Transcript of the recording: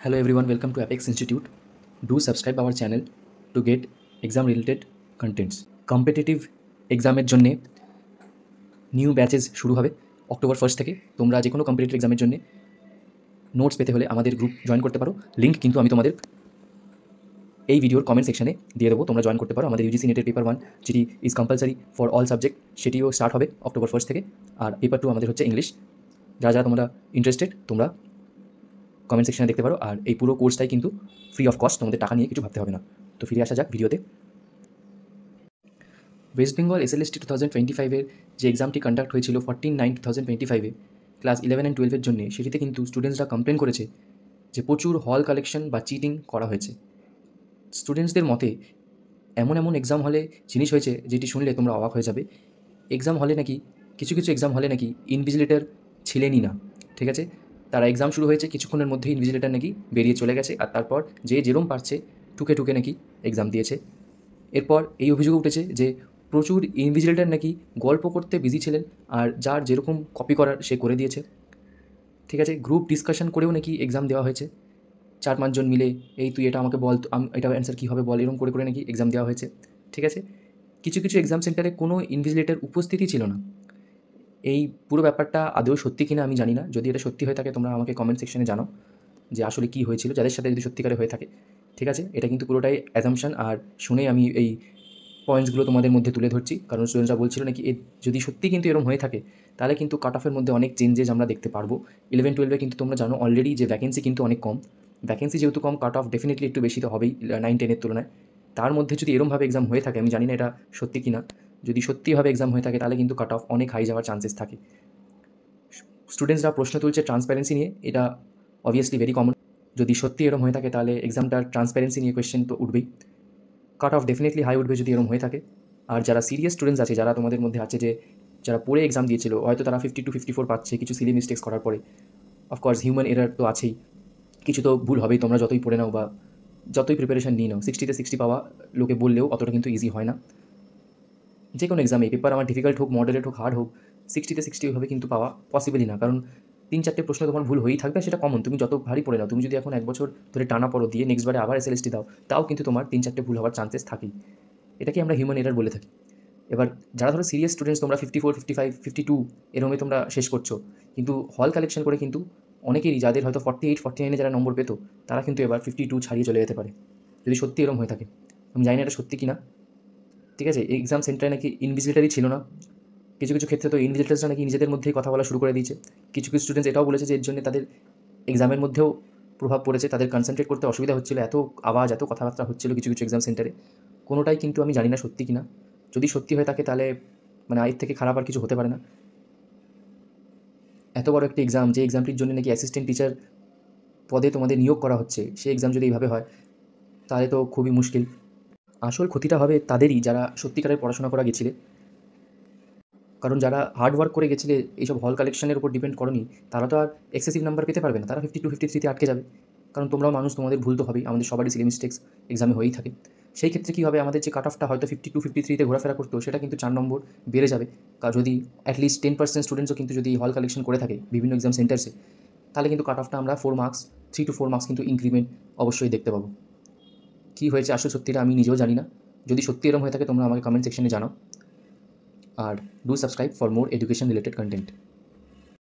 Hello everyone, welcome to Apex Institute. Do subscribe our channel to get exam related contents. Competitive এক্সামের জন্যে new batches শুরু হবে October 1 থেকে। তোমরা যে কোনো কম্পিটিটিভ এক্সামের জন্য নোটস পেতে হলে আমাদের গ্রুপ জয়েন করতে পারো। লিঙ্ক কিন্তু আমি তোমাদের এই ভিডিওর কমেন্ট সেকশনে দিয়ে দেবো, তোমরা জয়েন করতে পারো। আমাদের ইউজিসি নেটের পেপার 1 যেটি is compulsory for all subject, সেটিও স্টার্ট হবে অক্টোবর 1 থেকে। আর পেপার 2 আমাদের হচ্ছে ইংলিশ। যারা যারা তোমরা ইন্টারেস্টেড তোমরা কমেন্ট সেকশনে দেখতে পারো। আর এই পুরো কোর্সটাই কিন্তু ফ্রি অফ কস্ট, তোমাদের টাকা নিয়ে কিছু ভাবতে হবে না। তো ফিরে আসা যাক ভিডিওতে। ওয়েস্ট বেঙ্গল এসএলএসটি 2025-এর যে এক্সামটি কন্ডাক্ট হয়েছিল 14/9/2025-এ ক্লাস 11 অ্যান্ড 12-এর জন্য, সেটিতে কিন্তু স্টুডেন্টসরা কমপ্লেন করেছে যে প্রচুর হল কালেকশন বা চিটিং করা হয়েছে। স্টুডেন্টসদের মতে এমন এমন এক্সাম হলে জিনিস হয়েছে যেটি শুনলে তোমরা অবাক হয়ে যাবে। এক্সাম হলে নাকি কিছু কিছু এক্সাম হলে নাকি ইনভিজিলেটর ছিলেনই না, ঠিক আছে। তারা এক্সাম শুরু হয়েছে, কিছুক্ষণের মধ্যে ইনভিজিলেটর নাকি বেরিয়ে চলে গেছে, আর তারপর যে যেরম পারছে টুকে টুকে নাকি এক্সাম দিয়েছে। এরপর এই অভিযোগ উঠেছে যে প্রচুর ইনভিজিলেটর নাকি গল্প করতে বিজি ছিলেন, আর যার যেরকম কপি করার সে করে দিয়েছে, ঠিক আছে। গ্রুপ ডিসকাশন করেও নাকি এক্সাম দেওয়া হয়েছে, 4-5 জন মিলে এই তুই এটা আমাকে বল, এটা অ্যান্সার কী হবে বল, এরকম করে করে নাকি এক্সাম দেওয়া হয়েছে, ঠিক আছে। কিছু কিছু এক্সাম সেন্টারে কোনো ইনভিজিলেটর উপস্থিতি ছিল না। এই পুরো ব্যাপারটা আদৌ সত্যি কিনা আমি জানি না। যদি এটা সত্যি হয়ে থাকে তোমরা আমাকে কমেন্ট সেকশনে জানাও যে আসলে কী হয়েছিল, যাদের সাথে যদি সত্যিকারে হয়ে থাকে, ঠিক আছে। এটা কিন্তু পুরোটাই অ্যাজাম্পশন, আর শুনেই আমি এই পয়েন্টসগুলো তোমাদের মধ্যে তুলে ধরছি। কারণ স্টুডেন্টরা বলছিল নাকি যদি সত্যি কিন্তু এরকম হয়ে থাকে তাহলে কিন্তু কাট অফের মধ্যে অনেক চেঞ্জেস আমরা দেখতে পারবো। 11-12-এ কিন্তু তোমরা জানো অলরেডি যে ভ্যাকেন্সি কিন্তু অনেক কম। ভ্যাকেন্সি যেহেতু কম, কাট অফ ডেফিনেটলি একটু বেশি তো হবেই 9-10-এর তুলনায়। তার মধ্যে যদি এরমভাবে এক্সাম হয়ে থাকে, আমি জানি না এটা সত্যি কিনা, যদি সত্যিভাবে এক্সাম হয়ে থাকে তাহলে কিন্তু কাট অফ অনেক হাই যাওয়ার চান্সেস থাকে। স্টুডেন্টসরা প্রশ্ন তুলছে ট্রান্সপারেন্সি নিয়ে, এটা অবভিয়াসলি ভেরি কমন। যদি সত্যি এরম হয়ে থাকে তাহলে এক্সামটার ট্রান্সপারেন্সি নিয়ে কোয়েশ্চেন তো উঠবেই, কাট অফ ডেফিনেটলি হাই উঠবে যদি এরম হয়ে থাকে। আর যারা সিরিয়াস স্টুডেন্টস আছে, যারা তোমাদের মধ্যে আছে যে যারা পড়ে এক্সাম দিয়েছিল, হয়তো তারা 52-54 পাচ্ছে কিছু সিলি মিস্টেক্স করার পরে। অফকোর্স হিউম্যান এরার তো আছেই, কিছু তো ভুল হবেই, তোমরা যতই পড়ে নাও বা যতই প্রিপারেশন নিয়ে নাও। 60-তে 60 পাওয়া লোকে বললেও অতটা কিন্তু ইজি হয় না। যে কোনো এক্সামে পেপার আমার ডিফিকাল্ট হোক, মডারেট হোক, হার্ড হোক, 60-তে 60 ওইভাবে কিন্তু পাওয়া পসিবলই না। কারণ 3-4টে প্রশ্ন তোমার ভুল হয়েই থাকবে, সেটা কমন। তুমি যত ভারী পড়ে নাও, তুমি যদি এখন 1 বছর ধরে টানা পড়ো দিয়ে নেক্সট বারে আবার এসএলএসটি দাও, তাও কিন্তু তোমার 3-4টে ভুল হওয়ার চান্সেস থাকেই। এটাকে আমরা হিউম্যান এরার বলে থাকি। এবার যারা ধরো সিরিয়াস স্টুডেন্টস, তোমরা 54, 55, 52 এরমে তোমরা শেষ করছো, কিন্তু হল কালেকশন করে কিন্তু অনেকেরই, যাদের হয়তো 48, 49-এ যারা নম্বর পেতো, তারা কিন্তু এবার 52 ছাড়িয়ে চলে যেতে পারে, যদি সত্যি এরম হয়ে থাকে। আমি জানি না এটা সত্যি কিনা, ঠিক আছে। এক্সাম সেন্টারে নাকি ইনভিজিলেটরই ছিল না। কিছু কিছু ক্ষেত্রে তো ইনভিজিলেটরসরা নাকি নিজেদের মধ্যেই কথা বলা শুরু করে দিয়েছে। কিছু কিছু স্টুডেন্টস এটাও বলেছে যে এর জন্য তাদের এক্সামের মধ্যেও প্রভাব পড়েছে, তাদের কনসেন্ট্রেট করতে অসুবিধা হচ্ছিল, এত আওয়াজ এত কথাবার্তা হচ্ছিল কিছু কিছু এক্সাম সেন্টারে। কোনোটাই কিন্তু আমি জানি না সত্যি কিনা। যদি সত্যি হয়ে থাকে তাহলে মানে এর থেকে খারাপ আর কিছু হতে পারে না। এত বড় একটি এক্সাম, যে এক্সামটির জন্য নাকি অ্যাসিস্ট্যান্ট টিচার পদে তোমাদের নিয়োগ করা হচ্ছে, সেই এক্সাম যদি এইভাবে হয় তাহলে তো খুবই মুশকিল। আসল ক্ষতিটা হবে তাদেরই যারা সত্যিকারের পড়াশোনা করা গেছিলে। কারণ যারা হার্ড ওয়ার্ক করে গেছিলে, এইসব হল কালেকশনের উপর ডিপেন্ড করনি, তারা তো আর এক্সেসিভ নাম্বার পেতে পারবে না, তারা 52-53-তে আটকে যাবে। কারণ তোমরাও মানুষ, তোমাদের ভুল তো হবেই, আমাদের সবারই সিলি মিস্টেক্স এক্সামে হয়েই থাকে। সেই ক্ষেত্রে কী হবে, আমাদের যে কাট অফটা হয়তো 52-53-তে ঘোরাফেরা করতো, সেটা কিন্তু 4 নম্বর বেড়ে যাবে। যদি অ্যাটলিস্ট 10% স্টুডেন্টসও কিন্তু যদি হল কালেকশন করে থাকে বিভিন্ন এক্সাম সেন্টার্সে, তাহলে কিন্তু কাট অফটা আমরা 4 মার্কস, 3 to 4 মার্কস কিন্তু ইনক্রিমেন্ট অবশ্যই দেখতে পাবো। কী হয়েছে আসল সত্যিটা আমি নিজেও জানি না। যদি সত্যি এরকম হয়ে থাকে তোমরা আমাকে কমেন্ট সেকশনে জানাও। আর do subscribe for more education related content.